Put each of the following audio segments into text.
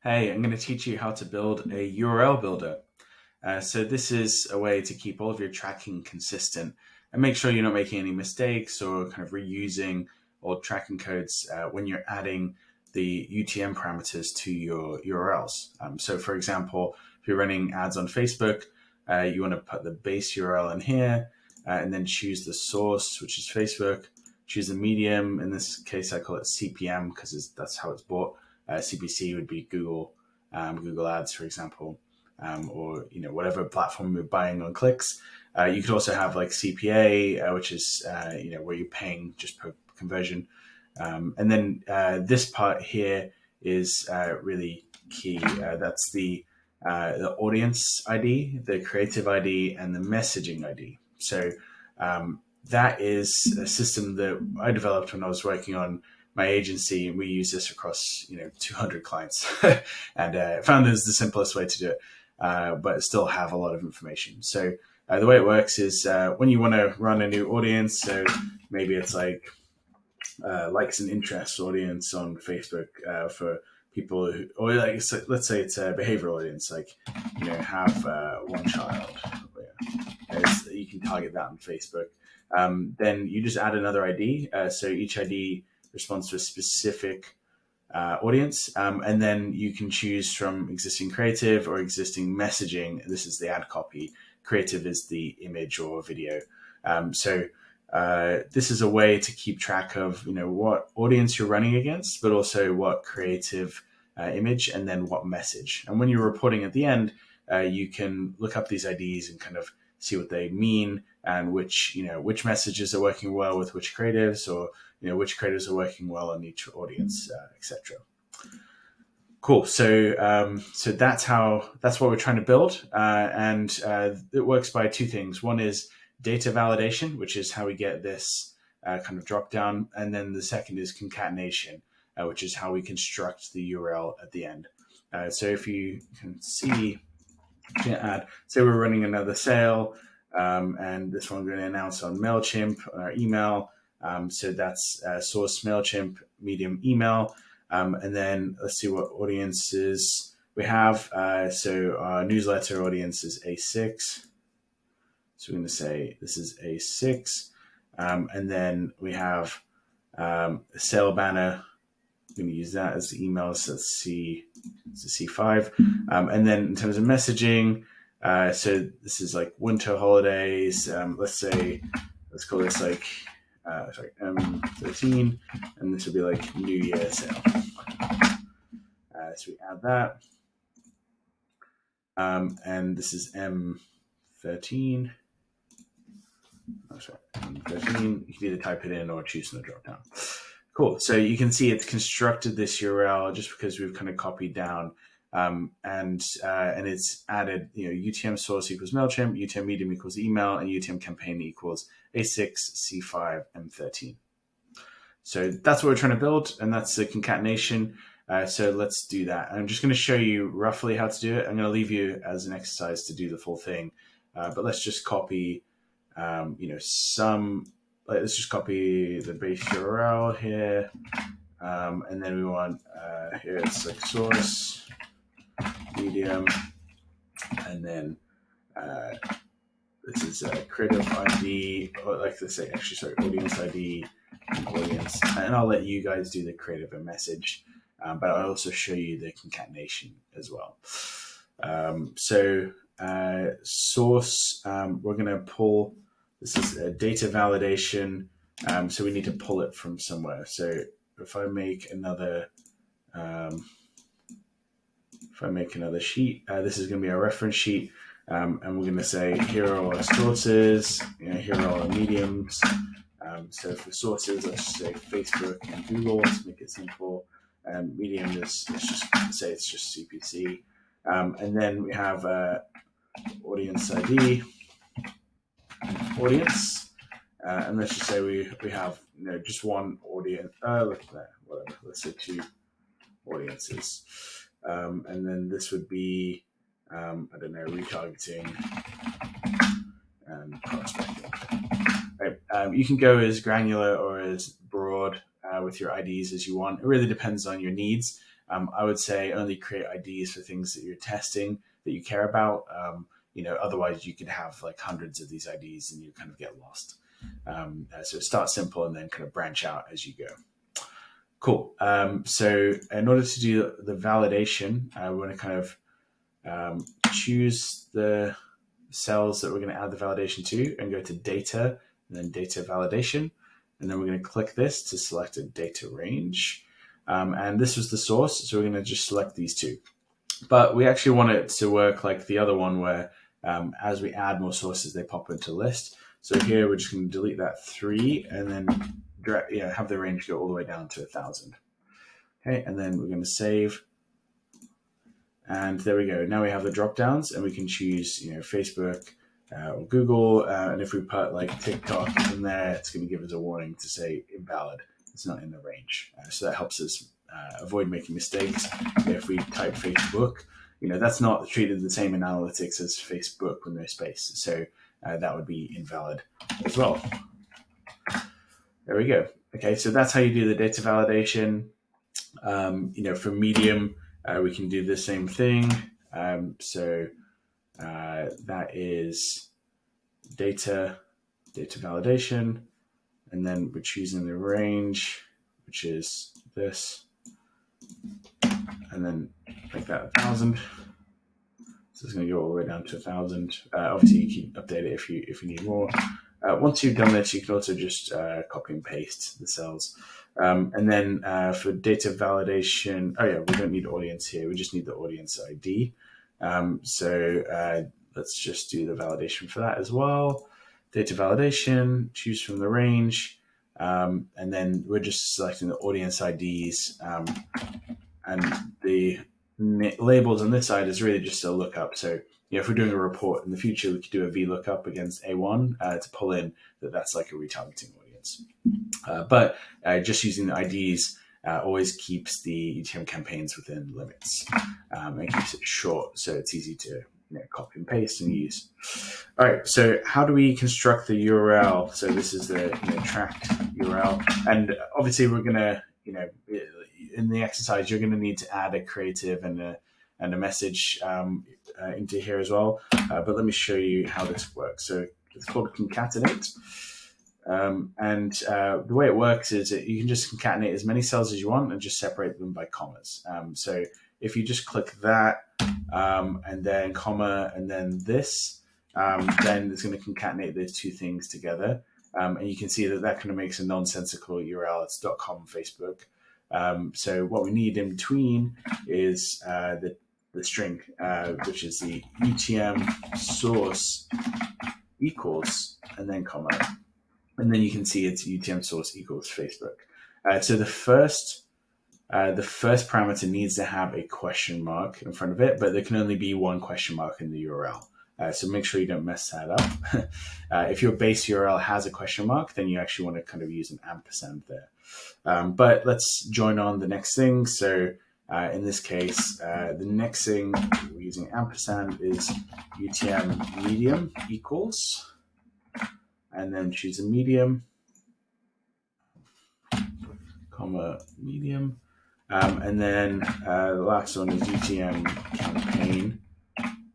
Hey, I'm going to teach you how to build a URL builder. So this is a way to keep all of your tracking consistent and make sure you're not making any mistakes or kind of reusing old tracking codes when you're adding the UTM parameters to your URLs. So for example, if you're running ads on Facebook, you want to put the base URL in here and then choose the source, which is Facebook, choose the medium. In this case, I call it CPM because that's how it's bought. CPC would be Google, Google Ads, for example, or whatever platform you're buying on clicks. You could also have like CPA, which is where you're paying just per conversion, and then this part here is really key. That's the audience ID, the creative ID, and the messaging ID. So that is a system that I developed when I was working on my agency, and we use this across 200 clients, and found this is the simplest way to do it, but still have a lot of information. So the way it works is when you want to run a new audience, so maybe it's like likes and interests audience on Facebook for people who, or like so let's say it's a behavioral audience, like have one child. You can target that on Facebook. Then you just add another ID. So each ID responds to a specific audience, and then you can choose from existing creative or existing messaging. This is the ad copy. Creative is the image or video. So this is a way to keep track of what audience you're running against, but also what creative image and then what message. And when you're reporting at the end, you can look up these IDs and kind of see what they mean and which messages are working well with which creatives, or which creatives are working well on each audience, etc. Cool. So so that's what we're trying to build, and it works by two things. One is data validation, which is how we get this kind of drop down, and then the second is concatenation, which is how we construct the URL at the end. So if you can see, add, say we're running another sale, and this one we're going to announce on MailChimp on our email. So that's source MailChimp, medium email. And then let's see what audiences we have. So our newsletter audience is A6. So we're going to say this is A6. And then we have a sale banner. I'm going to use that as the email. So let's see, it's a C5. And then in terms of messaging, so this is like winter holidays. Let's call this like M13, and this would be like New Year sale. So we add that. And this is M13. Oh, sorry, M13. You can either type it in or choose from the drop down. Cool. So you can see it's constructed this URL just because we've kind of copied down, and it's added, UTM source equals MailChimp, UTM medium equals email, and UTM campaign equals A6, C5, M13. So that's what we're trying to build, and that's the concatenation. So let's do that. I'm just going to show you roughly how to do it. I'm going to leave you as an exercise to do the full thing, but let's just copy, let's just copy the base URL here, and then we want here it's like source, medium, and then this is a creative ID, or like let's say audience ID and audience, and I'll let you guys do the creative and message, but I'll also show you the concatenation as well. So source, we're going to pull. This is a data validation, so we need to pull it from somewhere. So if I make another sheet, this is going to be a reference sheet, and we're going to say here are our sources, here are our mediums. So for sources, let's say Facebook and Google to make it simple. Medium is, let's just say it's just CPC, and then we have audience ID. Audience, and let's just say we have just one audience. Look at that, whatever. Let's say two audiences, and then this would be retargeting and prospecting. Right. You can go as granular or as broad with your IDs as you want. It really depends on your needs. I would say only create IDs for things that you're testing that you care about. Otherwise you could have like hundreds of these IDs and you kind of get lost. So start simple and then kind of branch out as you go. Cool. So in order to do the validation, we want to kind of choose the cells that we're going to add the validation to and go to data and then data validation. And then we're going to click this to select a data range. And this was the source, so we're going to just select these two. But we actually want it to work like the other one where as we add more sources, they pop into a list. So here we're just going to delete that 3 and then have the range go all the way down to 1,000. Okay, and then we're going to save. And there we go. Now we have the drop downs and we can choose, Facebook or Google. And if we put like TikTok in there, it's going to give us a warning to say invalid. It's not in the range. So that helps us avoid making mistakes. If we type Facebook, that's not treated the same in analytics as Facebook with no space. So that would be invalid as well. There we go. Okay, so that's how you do the data validation. For Medium, we can do the same thing. That is data validation, and then we're choosing the range, which is this, and then like that 1,000. So it's going to go all the way down to 1,000. Obviously, you can update it if you need more. Once you've done this, you can also just copy and paste the cells. And then for data validation, we don't need audience here. We just need the audience ID. Let's just do the validation for that as well. Data validation, choose from the range. And then we're just selecting the audience IDs. And the labels on this side is really just a lookup. So if we're doing a report in the future, we could do a VLOOKUP against A1 to pull in that's like a retargeting audience. But just using the IDs always keeps the UTM campaigns within limits and keeps it short, so it's easy to copy and paste and use. All right, so how do we construct the URL? So this is the tracked URL, and obviously we're gonna in the exercise you're gonna need to add a creative and a message into here as well. But let me show you how this works. So it's called concatenate. And the way it works is that you can just concatenate as many cells as you want and just separate them by commas. So if you just click that and then comma and then this, then it's going to concatenate those two things together. And you can see that kind of makes a nonsensical URL. It's .com Facebook. So what we need in between is the string, which is the UTM source equals, and then comma. And then you can see it's UTM source equals Facebook. So the first parameter needs to have a question mark in front of it, but there can only be one question mark in the URL. So make sure you don't mess that up. If your base URL has a question mark, then you actually want to kind of use an ampersand there. But let's join on the next thing. So in this case, the next thing we're using ampersand is UTM medium equals, and then choose a medium, comma medium. And then the last one is UTM campaign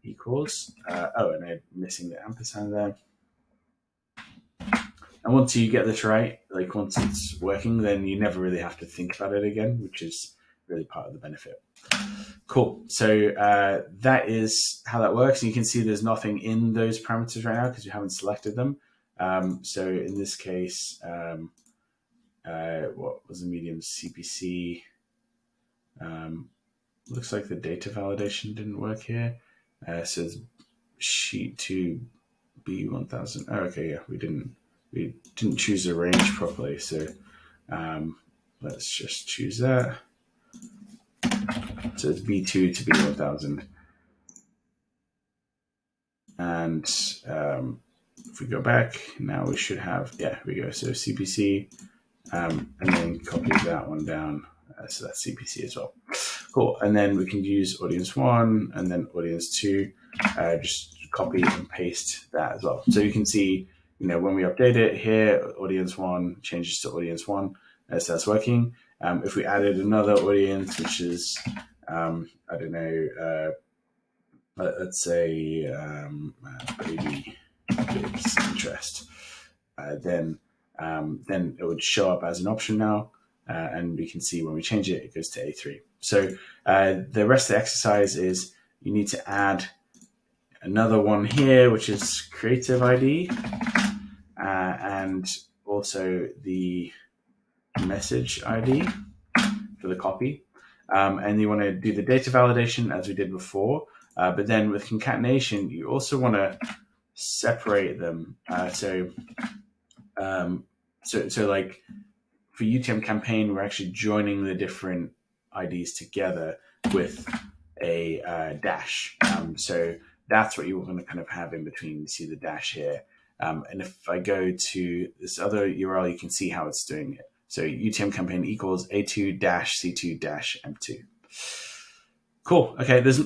equals. And I'm missing the ampersand there. And once you get this right, like once it's working, then you never really have to think about it again, which is really part of the benefit. Cool. So that is how that works. And you can see there's nothing in those parameters right now because you haven't selected them. So in this case, what was the medium CPC? Looks like the data validation didn't work here. So it's sheet 2 B1000. Oh, okay, yeah, we didn't choose the range properly. So let's just choose that. So it's B2 to B1000. And if we go back, now we should have, here we go. So CPC, and then copy that one down. So that's CPC as well. Cool. And then we can use audience 1 and then audience 2. Just copy and paste that as well. So you can see, when we update it here, audience 1 changes to audience 1. So that's working. If we added another audience, which is, I don't know, let's say baby gives interest, then it would show up as an option now, and we can see when we change it, it goes to A3. So the rest of the exercise is you need to add another one here, which is creative ID, and also the message ID for the copy. And you want to do the data validation as we did before, but then with concatenation, you also want to separate them. So like for UTM campaign, we're actually joining the different IDs together with a dash. So that's what you want to kind of have in between. You see the dash here. And if I go to this other URL, you can see how it's doing it. So UTM campaign equals A2-C2-M2. Cool. Okay, there's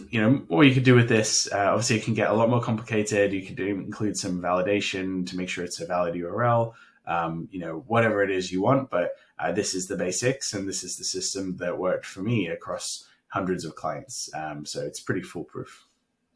more you could do with this. Obviously, it can get a lot more complicated. You could include some validation to make sure it's a valid URL. Whatever it is you want, but this is the basics, and this is the system that worked for me across hundreds of clients. So it's pretty foolproof.